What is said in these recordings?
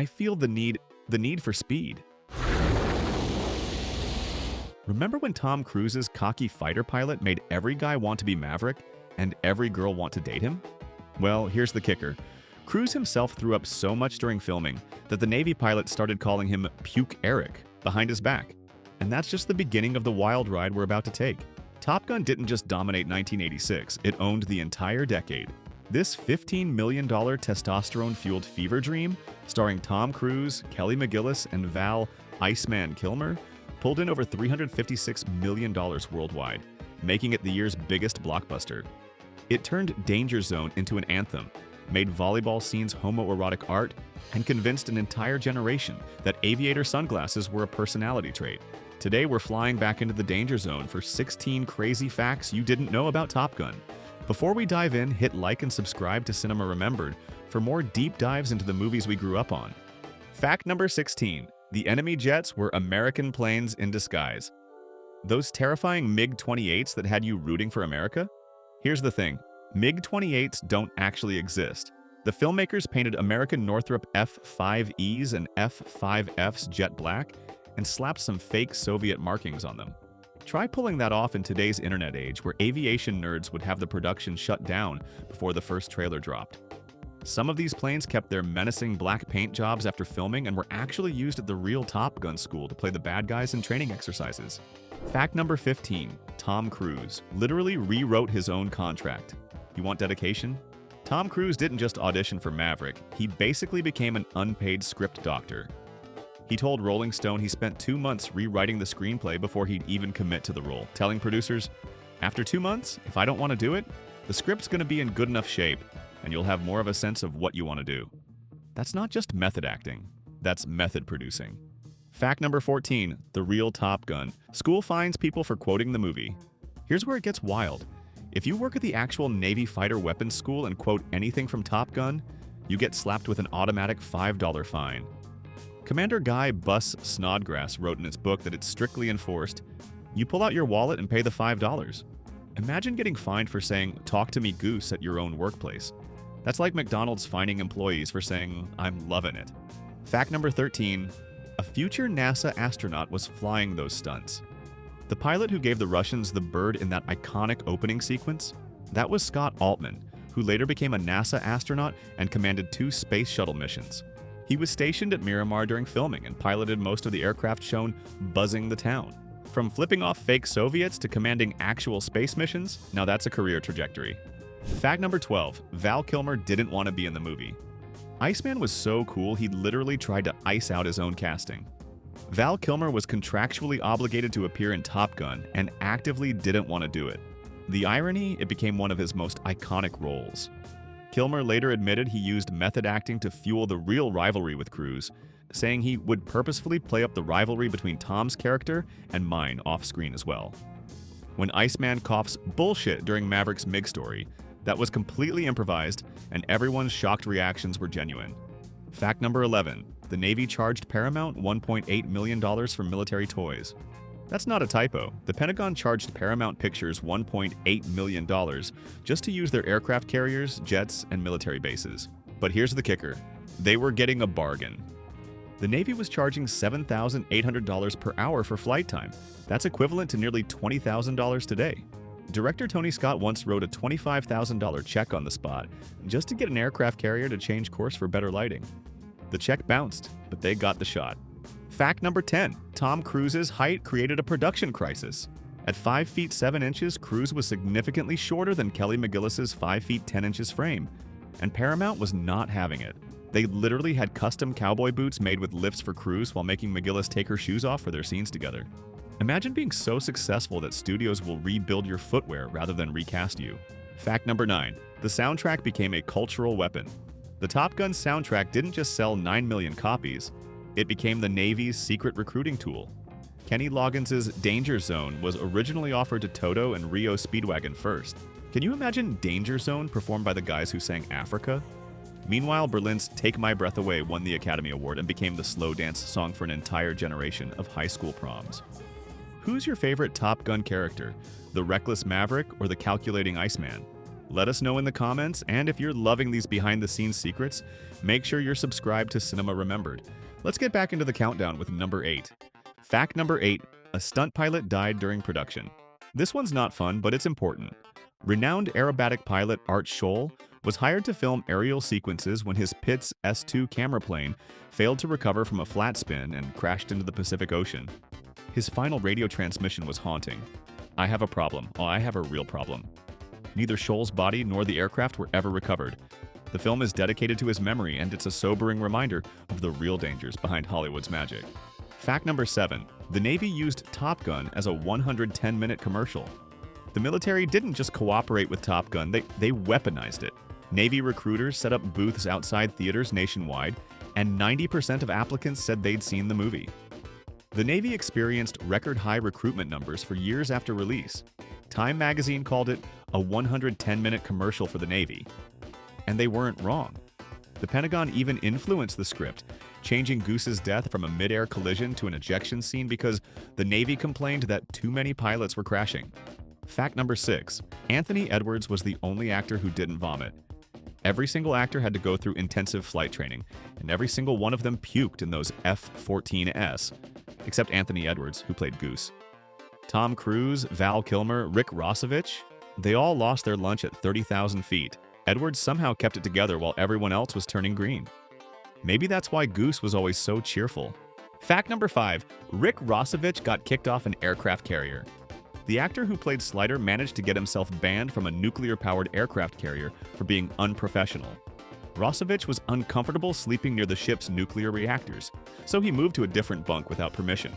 I feel the need for speed. Remember when Tom Cruise's cocky fighter pilot made every guy want to be Maverick and every girl want to date him? Well, here's the kicker. Cruise himself threw up so much during filming that the Navy pilot started calling him Puke Eric behind his back. And that's just the beginning of the wild ride we're about to take. Top Gun didn't just dominate 1986, it owned the entire decade. This $15 million testosterone-fueled fever dream, starring Tom Cruise, Kelly McGillis, and Val Iceman Kilmer, pulled in over $356 million worldwide, making it the year's biggest blockbuster. It turned Danger Zone into an anthem, made volleyball scenes homoerotic art, and convinced an entire generation that aviator sunglasses were a personality trait. Today, we're flying back into the Danger Zone for 16 crazy facts you didn't know about Top Gun. Before we dive in, hit like and subscribe to Cinema Remembered for more deep dives into the movies we grew up on. Fact number 16. The enemy jets were American planes in disguise. Those terrifying MiG-28s that had you rooting for America? Here's the thing. MiG-28s don't actually exist. The filmmakers painted American Northrop F-5Es and F-5Fs jet black and slapped some fake Soviet markings on them. Try pulling that off in today's internet age where aviation nerds would have the production shut down before the first trailer dropped. Some of these planes kept their menacing black paint jobs after filming and were actually used at the real Top Gun school to play the bad guys in training exercises. Fact number 15. Tom Cruise literally rewrote his own contract. You want dedication? Tom Cruise didn't just audition for Maverick, he basically became an unpaid script doctor. He told Rolling Stone he spent 2 months rewriting the screenplay before he'd even commit to the role, telling producers, "After 2 months, if I don't want to do it, the script's going to be in good enough shape, and you'll have more of a sense of what you want to do." That's not just method acting, that's method producing. Fact number 14. The real Top Gun. School fines people for quoting the movie. Here's where it gets wild. If you work at the actual Navy fighter weapons school and quote anything from Top Gun, you get slapped with an automatic $5 fine. Commander Guy Buss Snodgrass wrote in his book that it's strictly enforced. You pull out your wallet and pay the $5. Imagine getting fined for saying, "Talk to me, Goose," at your own workplace. That's like McDonald's fining employees for saying, "I'm loving it." Fact number 13. A future NASA astronaut was flying those stunts. The pilot who gave the Russians the bird in that iconic opening sequence? That was Scott Altman, who later became a NASA astronaut and commanded 2 space shuttle missions. He was stationed at Miramar during filming and piloted most of the aircraft shown buzzing the town. From flipping off fake Soviets to commanding actual space missions, now that's a career trajectory. Fact number 12. Val Kilmer didn't want to be in the movie. Iceman was so cool he literally tried to ice out his own casting. Val Kilmer was contractually obligated to appear in Top Gun and actively didn't want to do it. The irony, it became one of his most iconic roles. Kilmer later admitted he used method acting to fuel the real rivalry with Cruise, saying he would purposefully play up the rivalry between Tom's character and mine off-screen as well. When Iceman coughs bullshit during Maverick's MiG story, that was completely improvised and everyone's shocked reactions were genuine. Fact number 11. The Navy charged Paramount $1.8 million for military toys. That's not a typo. The Pentagon charged Paramount Pictures $1.8 million just to use their aircraft carriers, jets, and military bases. But here's the kicker. They were getting a bargain. The Navy was charging $7,800 per hour for flight time. That's equivalent to nearly $20,000 today. Director Tony Scott once wrote a $25,000 check on the spot just to get an aircraft carrier to change course for better lighting. The check bounced, but they got the shot. Fact number 10. Tom Cruise's height created a production crisis. At 5 feet 7 inches, Cruise was significantly shorter than Kelly McGillis's 5 feet 10 inches frame, and Paramount was not having it. They literally had custom cowboy boots made with lifts for Cruise while making McGillis take her shoes off for their scenes together. Imagine being so successful that studios will rebuild your footwear rather than recast you. Fact number 9. The soundtrack became a cultural weapon. The Top Gun soundtrack didn't just sell 9 million copies, it became the Navy's secret recruiting tool. Kenny Loggins' Danger Zone was originally offered to Toto and Rio Speedwagon first. Can you imagine Danger Zone performed by the guys who sang Africa? Meanwhile, Berlin's Take My Breath Away won the Academy Award and became the slow dance song for an entire generation of high school proms. Who's your favorite Top Gun character, the reckless Maverick or the calculating Iceman? Let us know in the comments, and if you're loving these behind-the-scenes secrets, make sure you're subscribed to Cinema Remembered. Let's get back into the countdown with number 8. Fact number 8, a stunt pilot died during production. This one's not fun, but it's important. Renowned aerobatic pilot Art Scholl was hired to film aerial sequences when his Pitts S2 camera plane failed to recover from a flat spin and crashed into the Pacific Ocean. His final radio transmission was haunting. I have a problem. Oh, I have a real problem. Neither Scholl's body nor the aircraft were ever recovered. The film is dedicated to his memory, and it's a sobering reminder of the real dangers behind Hollywood's magic. Fact number 7. The Navy used Top Gun as a 110-minute commercial. The military didn't just cooperate with Top Gun, they weaponized it. Navy recruiters set up booths outside theaters nationwide, and 90% of applicants said they'd seen the movie. The Navy experienced record-high recruitment numbers for years after release. Time magazine called it a 110-minute commercial for the Navy. And they weren't wrong. The Pentagon even influenced the script, changing Goose's death from a mid-air collision to an ejection scene because the Navy complained that too many pilots were crashing. Fact number 6. Anthony Edwards was the only actor who didn't vomit. Every single actor had to go through intensive flight training, and every single one of them puked in those F-14s, except Anthony Edwards, who played Goose. Tom Cruise, Val Kilmer, Rick Rossovich, they all lost their lunch at 30,000 feet. Edwards somehow kept it together while everyone else was turning green. Maybe that's why Goose was always so cheerful. Fact number 5. Rick Rossovich got kicked off an aircraft carrier. The actor who played Slider managed to get himself banned from a nuclear-powered aircraft carrier for being unprofessional. Rossovich was uncomfortable sleeping near the ship's nuclear reactors, so he moved to a different bunk without permission.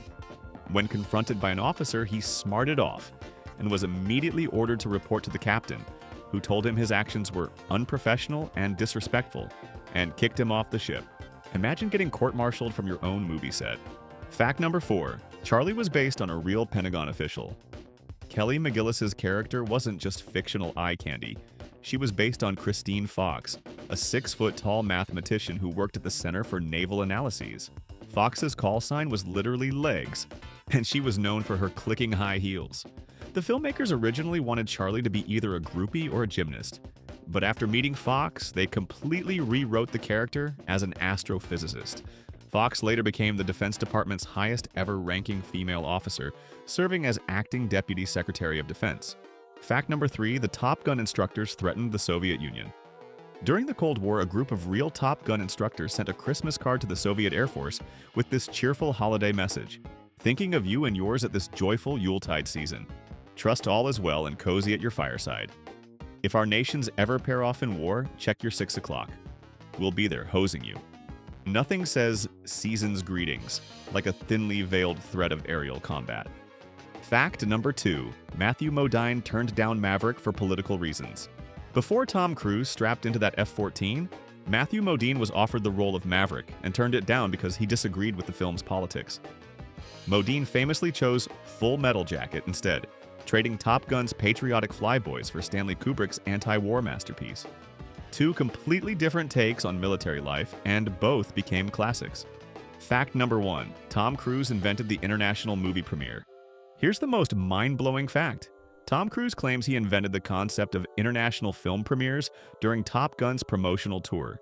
When confronted by an officer, he smarted off and was immediately ordered to report to the captain, who told him his actions were unprofessional and disrespectful, and kicked him off the ship. Imagine getting court-martialed from your own movie set. Fact number 4. Charlie was based on a real Pentagon official. Kelly McGillis's character wasn't just fictional eye candy. She was based on Christine Fox, a 6-foot-tall mathematician who worked at the Center for Naval Analyses. Fox's call sign was literally legs, and she was known for her clicking high heels. The filmmakers originally wanted Charlie to be either a groupie or a gymnast, but after meeting Fox, they completely rewrote the character as an astrophysicist. Fox later became the Defense Department's highest ever ranking female officer, serving as acting Deputy Secretary of Defense. Fact number 3, the Top Gun instructors threatened the Soviet Union. During the Cold War, a group of real Top Gun instructors sent a Christmas card to the Soviet Air Force with this cheerful holiday message: "Thinking of you and yours at this joyful Yuletide season. Trust all is well and cozy at your fireside. If our nations ever pair off in war, check your 6 o'clock. We'll be there hosing you." Nothing says season's greetings like a thinly veiled threat of aerial combat. Fact number 2. Matthew Modine turned down Maverick for political reasons. Before Tom Cruise strapped into that F-14, Matthew Modine was offered the role of Maverick and turned it down because he disagreed with the film's politics. Modine famously chose Full Metal Jacket instead, trading Top Gun's patriotic flyboys for Stanley Kubrick's anti-war masterpiece. 2 completely different takes on military life, and both became classics. Fact number 1. Tom Cruise invented the international movie premiere. Here's the most mind-blowing fact. Tom Cruise claims he invented the concept of international film premieres during Top Gun's promotional tour.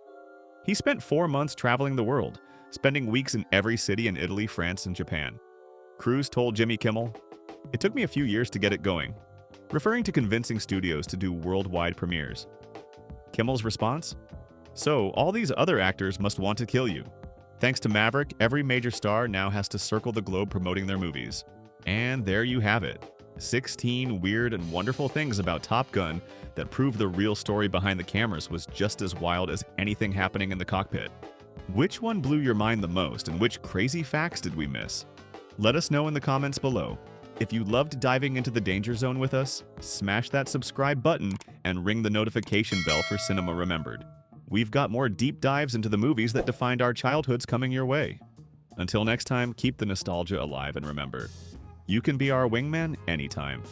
He spent 4 months traveling the world, spending weeks in every city in Italy, France, and Japan. Cruise told Jimmy Kimmel, "It took me a few years to get it going," referring to convincing studios to do worldwide premieres. Kimmel's response? "So, all these other actors must want to kill you. Thanks to Maverick, every major star now has to circle the globe promoting their movies." And there you have it. 16 weird and wonderful things about Top Gun that prove the real story behind the cameras was just as wild as anything happening in the cockpit. Which one blew your mind the most, and which crazy facts did we miss? Let us know in the comments below. If you loved diving into the danger zone with us, smash that subscribe button and ring the notification bell for Cinema Remembered. We've got more deep dives into the movies that defined our childhoods coming your way. Until next time, keep the nostalgia alive, and remember, you can be our wingman anytime.